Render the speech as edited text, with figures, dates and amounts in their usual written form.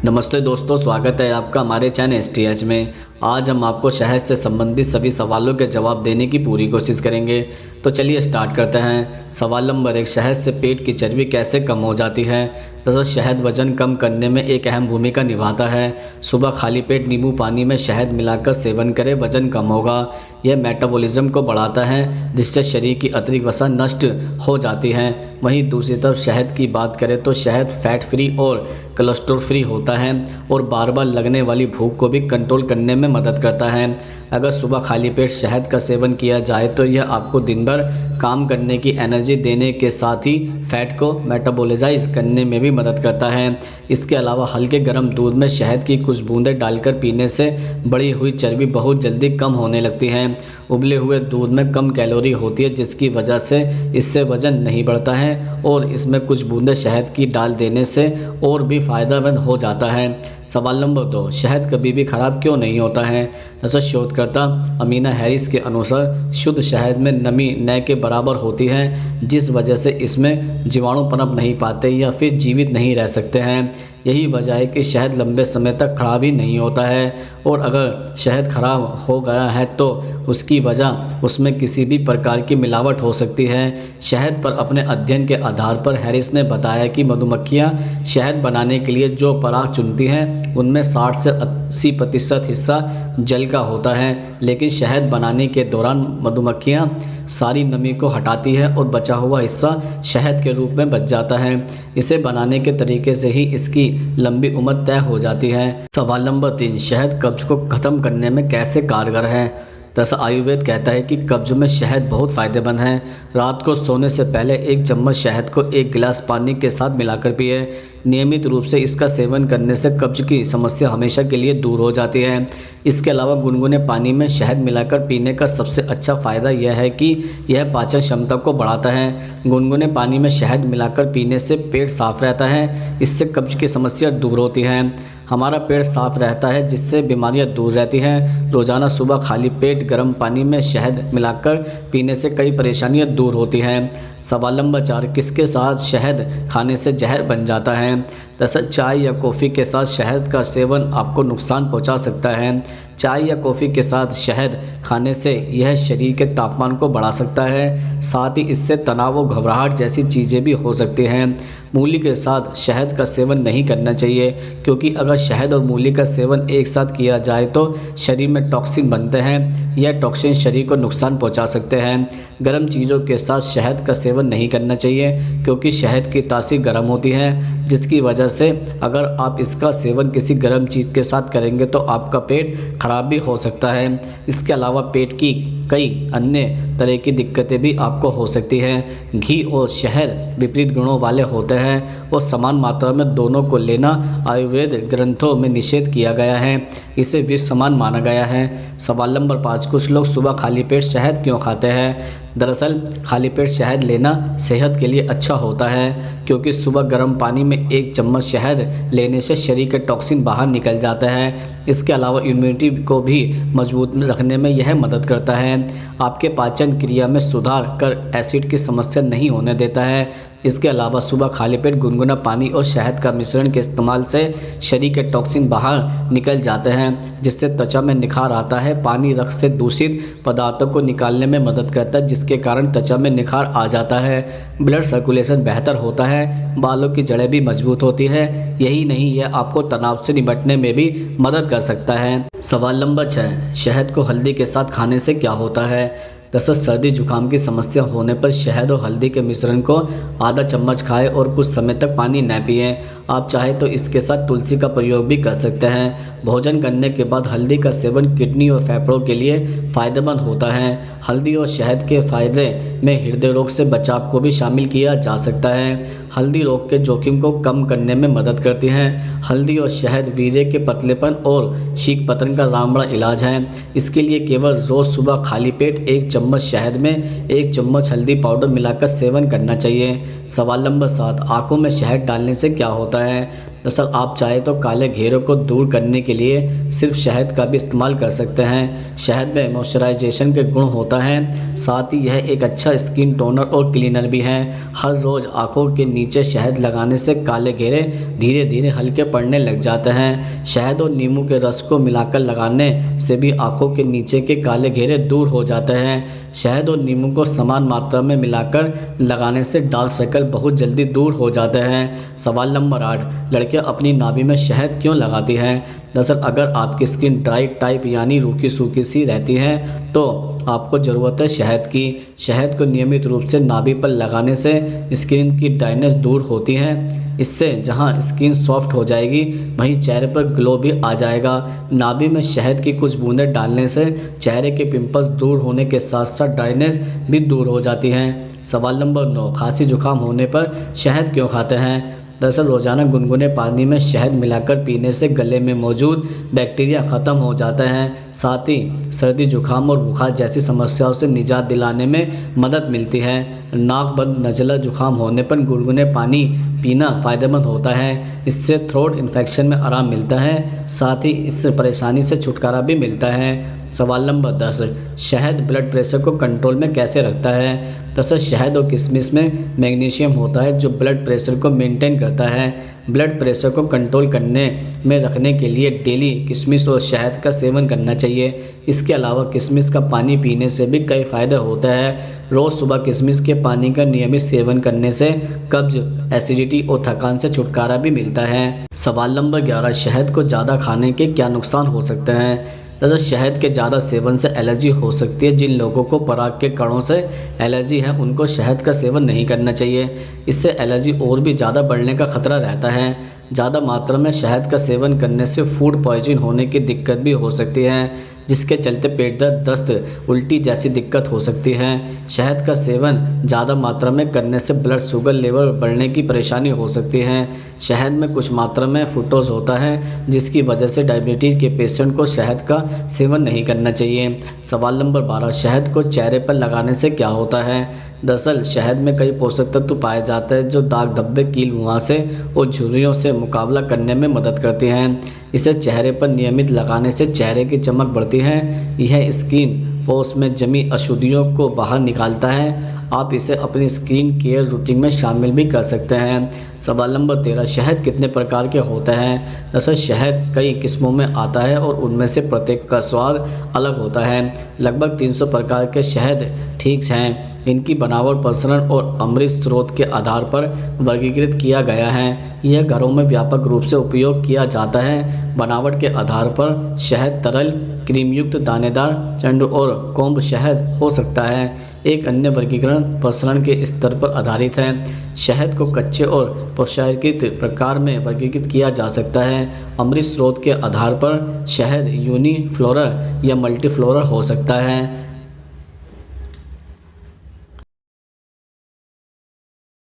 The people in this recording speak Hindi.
नमस्ते दोस्तों, स्वागत है आपका हमारे चैनल STH में। आज हम आपको शहद से संबंधित सभी सवालों के जवाब देने की पूरी कोशिश करेंगे। तो चलिए स्टार्ट करते हैं। सवाल नंबर 1, शहद से पेट की चर्बी कैसे कम हो जाती है। दरअसल शहद वजन कम करने में एक अहम भूमिका निभाता है। सुबह खाली पेट नींबू पानी में शहद मिलाकर सेवन करें, वजन कम होगा। यह मेटाबॉलिज्म को बढ़ाता है, जिससे शरीर की अतिरिक्त वसा नष्ट हो जाती है। वहीं दूसरी तरफ शहद की बात करें तो शहद फैट फ्री और कोलेस्ट्रॉल फ्री होता है और बार बार लगने वाली भूख को भी कंट्रोल करने में मदद करता है। अगर सुबह खाली पेट शहद का सेवन किया जाए तो यह आपको दिन भर काम करने की एनर्जी देने के साथ ही फैट को मेटाबॉलाइज करने में भी मदद करता है। इसके अलावा हल्के गर्म दूध में शहद की कुछ बूंदें डालकर पीने से बढ़ी हुई चर्बी बहुत जल्दी कम होने लगती है। उबले हुए दूध में कम कैलोरी होती है, जिसकी वजह से इससे वजन नहीं बढ़ता है और इसमें कुछ बूंदें शहद की डाल देने से और भी फ़ायदेमंद हो जाता है। सवाल नंबर 2, शहद कभी भी ख़राब क्यों नहीं होता है। ऐसा शोधकर्ता अमीना हैरिस के अनुसार शुद्ध शहद में नमी न के बराबर होती है, जिस वजह से इसमें जीवाणु पनप नहीं पाते या फिर जीवित नहीं रह सकते हैं। यही वजह है कि शहद लंबे समय तक ख़राब ही नहीं होता है और अगर शहद ख़राब हो गया है तो उसकी वजह उसमें किसी भी प्रकार की मिलावट हो सकती है। शहद पर अपने अध्ययन के आधार पर हैरिस ने बताया कि मधुमक्खियाँ शहद बनाने के लिए जो पराग चुनती हैं उनमें 60 से 80% हिस्सा जल का होता है, लेकिन शहद बनाने के दौरान मधुमक्खियाँ सारी नमी को हटाती है और बचा हुआ हिस्सा शहद के रूप में बच जाता है। इसे बनाने के तरीके से ही इसकी लंबी उम्र तय हो जाती है। सवाल नंबर 3, शहद कब्ज को ख़त्म करने में कैसे कारगर है। दरअसल आयुर्वेद कहता है कि कब्ज में शहद बहुत फ़ायदेमंद है। रात को सोने से पहले 1 चम्मच शहद को 1 गिलास पानी के साथ मिलाकर पिए। नियमित रूप से इसका सेवन करने से कब्ज की समस्या हमेशा के लिए दूर हो जाती है। इसके अलावा गुनगुने पानी में शहद मिलाकर पीने का सबसे अच्छा फ़ायदा यह है कि यह पाचन क्षमता को बढ़ाता है। गुनगुने पानी में शहद मिलाकर पीने से पेट साफ रहता है, इससे कब्ज की समस्या दूर होती है। हमारा पेट साफ रहता है, जिससे बीमारियां दूर रहती हैं। रोज़ाना सुबह खाली पेट गर्म पानी में शहद मिलाकर पीने से कई परेशानियां दूर होती हैं। सवाल नंबर 4, किसके साथ शहद खाने से जहर बन जाता है। दरअसल चाय या कॉफ़ी के साथ शहद का सेवन आपको नुकसान पहुंचा सकता है। चाय या कॉफ़ी के साथ शहद खाने से यह शरीर के तापमान को बढ़ा सकता है, साथ ही इससे तनाव और घबराहट जैसी चीज़ें भी हो सकती हैं। मूली के साथ शहद का सेवन नहीं करना चाहिए, क्योंकि अगर शहद और मूली का सेवन एक साथ किया जाए तो शरीर में टॉक्सिन बनते हैं। यह टॉक्सिन शरीर को नुकसान पहुंचा सकते हैं। गर्म चीज़ों के साथ शहद का सेवन नहीं करना चाहिए, क्योंकि शहद की तासीर गर्म होती है, जिसकी वजह से अगर आप इसका सेवन किसी गर्म चीज़ के साथ करेंगे तो आपका पेट खराब भी हो सकता है। इसके अलावा पेट की कई अन्य तरह की दिक्कतें भी आपको हो सकती हैं। घी और शहद विपरीत गुणों वाले होते हैं और समान मात्रा में दोनों को लेना आयुर्वेद ग्रंथों में निषेध किया गया है। इसे विष समान माना गया है। सवाल नंबर 5, कुछ लोग सुबह खाली पेट शहद क्यों खाते हैं। दरअसल खाली पेट शहद लेना सेहत के लिए अच्छा होता है, क्योंकि सुबह गर्म पानी में 1 चम्मच शहद लेने से शरीर के टॉक्सिन बाहर निकल जाता है। इसके अलावा इम्यूनिटी को भी मजबूत रखने में यह मदद करता है। आपके पाचन क्रिया में सुधार कर एसिड की समस्या नहीं होने देता है। इसके अलावा सुबह खाली पेट गुनगुना पानी और शहद का मिश्रण के इस्तेमाल से शरीर के टॉक्सिन बाहर निकल जाते हैं, जिससे त्वचा में निखार आता है। पानी रक्त से दूषित पदार्थों को निकालने में मदद करता है, जिसके कारण त्वचा में निखार आ जाता है। ब्लड सर्कुलेशन बेहतर होता है, बालों की जड़ें भी मजबूत होती है। यही नहीं, यह आपको तनाव से निपटने में भी मदद कर सकता है। सवाल नंबर 6, शहद को हल्दी के साथ खाने से क्या होता है। दरअसल सर्दी जुकाम की समस्या होने पर शहद और हल्दी के मिश्रण को आधा चम्मच खाएं और कुछ समय तक पानी न पिएं। आप चाहे तो इसके साथ तुलसी का प्रयोग भी कर सकते हैं। भोजन करने के बाद हल्दी का सेवन किडनी और फेफड़ों के लिए फ़ायदेमंद होता है। हल्दी और शहद के फ़ायदे में हृदय रोग से बचाव को भी शामिल किया जा सकता है। हल्दी रोग के जोखिम को कम करने में मदद करती है। हल्दी और शहद वीर्य के पतलेपन और शीघ्र पतन का रामबाण इलाज है। इसके लिए केवल रोज़ सुबह खाली पेट 1 चम्मच शहद में 1 चम्मच हल्दी पाउडर मिलाकर सेवन करना चाहिए। सवाल नंबर 7, आँखों में शहद डालने से क्या होता है। दरअसल आप चाहे तो काले घेरों को दूर करने के लिए सिर्फ शहद का भी इस्तेमाल कर सकते हैं। शहद में मॉइस्चराइजेशन के गुण होता है, साथ ही यह एक अच्छा स्किन टोनर और क्लीनर भी है। हर रोज़ आंखों के नीचे शहद लगाने से काले घेरे धीरे धीरे हल्के पड़ने लग जाते हैं। शहद और नींबू के रस को मिलाकर लगाने से भी आंखों के नीचे के काले घेरे दूर हो जाते हैं। शहद और नींबू को समान मात्रा में मिलाकर लगाने से डार्क सर्कल बहुत जल्दी दूर हो जाते हैं। सवाल नंबर 8, लड़कियां अपनी नाभि में शहद क्यों लगाती हैं? दरअसल अगर आपकी स्किन ड्राई टाइप यानी रूखी सूखी सी रहती है तो आपको ज़रूरत है शहद की। शहद को नियमित रूप से नाभि पर लगाने से स्किन की ड्राइनेस दूर होती है। इससे जहां स्किन सॉफ्ट हो जाएगी वहीं चेहरे पर ग्लो भी आ जाएगा। नाभि में शहद की कुछ बूंदें डालने से चेहरे के पिंपल्स दूर होने के साथ साथ ड्राइनेस भी दूर हो जाती है। सवाल नंबर 9, खांसी जुकाम होने पर शहद क्यों खाते हैं? दरअसल रोज़ाना गुनगुने पानी में शहद मिलाकर पीने से गले में मौजूद बैक्टीरिया ख़त्म हो जाता है। साथ ही सर्दी जुकाम और बुखार जैसी समस्याओं से निजात दिलाने में मदद मिलती है। नाक बंद नज़ला जुकाम होने पर गुनगुने पानी पीना फ़ायदेमंद होता है। इससे थ्रोट इन्फेक्शन में आराम मिलता है, साथ ही इस परेशानी से छुटकारा भी मिलता है। सवाल नंबर 10, शहद ब्लड प्रेशर को कंट्रोल में कैसे रखता है? दरअसल शहद और किशमिश में मैग्नीशियम होता है जो ब्लड प्रेशर को मेंटेन करता है। ब्लड प्रेशर को कंट्रोल करने में रखने के लिए डेली किशमिश और शहद का सेवन करना चाहिए। इसके अलावा किशमिश का पानी पीने से भी कई फ़ायदे होते हैं। रोज़ सुबह किशमिश के पानी का नियमित सेवन करने से कब्ज, एसिडिटी और थकान से छुटकारा भी मिलता है। सवाल नंबर 11, शहद को ज़्यादा खाने के क्या नुकसान हो सकते हैं? दरअसल शहद के ज़्यादा सेवन से एलर्जी हो सकती है। जिन लोगों को पराग के कणों से एलर्जी है उनको शहद का सेवन नहीं करना चाहिए। इससे एलर्जी और भी ज़्यादा बढ़ने का खतरा रहता है। ज़्यादा मात्रा में शहद का सेवन करने से फूड पॉइजन होने की दिक्कत भी हो सकती है, जिसके चलते पेट दर्द, दस्त, उल्टी जैसी दिक्कत हो सकती है। शहद का सेवन ज़्यादा मात्रा में करने से ब्लड शुगर लेवल बढ़ने की परेशानी हो सकती है। शहद में कुछ मात्रा में फ्रुक्टोज होता है जिसकी वजह से डायबिटीज़ के पेशेंट को शहद का सेवन नहीं करना चाहिए। सवाल नंबर 12, शहद को चेहरे पर लगाने से क्या होता है? दरअसल शहद में कई पोषक तत्व पाए जाते हैं जो दाग धब्बे, कील मुहासे और झुर्रियों से मुकाबला करने में मदद करते हैं। इसे चेहरे पर नियमित लगाने से चेहरे की चमक बढ़ती है। यह स्किन पोर्स में जमी अशुद्धियों को बाहर निकालता है। आप इसे अपनी स्किन केयर रूटीन में शामिल भी कर सकते हैं। सवाल नंबर 13, शहद कितने प्रकार के होते हैं? दरअसल शहद कई किस्मों में आता है और उनमें से प्रत्येक का स्वाद अलग होता है। लगभग 300 प्रकार के शहद ठीक हैं। इनकी बनावट, प्रसरण और अमृत स्रोत के आधार पर वर्गीकृत किया गया है। यह घरों में व्यापक रूप से उपयोग किया जाता है। बनावट के आधार पर शहद तरल, क्रीमयुक्त, दानेदार, चंड और कोम्ब शहद हो सकता है। एक अन्य वर्गीकरण प्रसरण के स्तर पर आधारित है। शहद को कच्चे और प्रसंस्कृत प्रकार में वर्गीकृत किया जा सकता है। अमृत स्रोत के आधार पर शहद यूनिफ्लोरल या मल्टीफ्लोरल हो सकता है।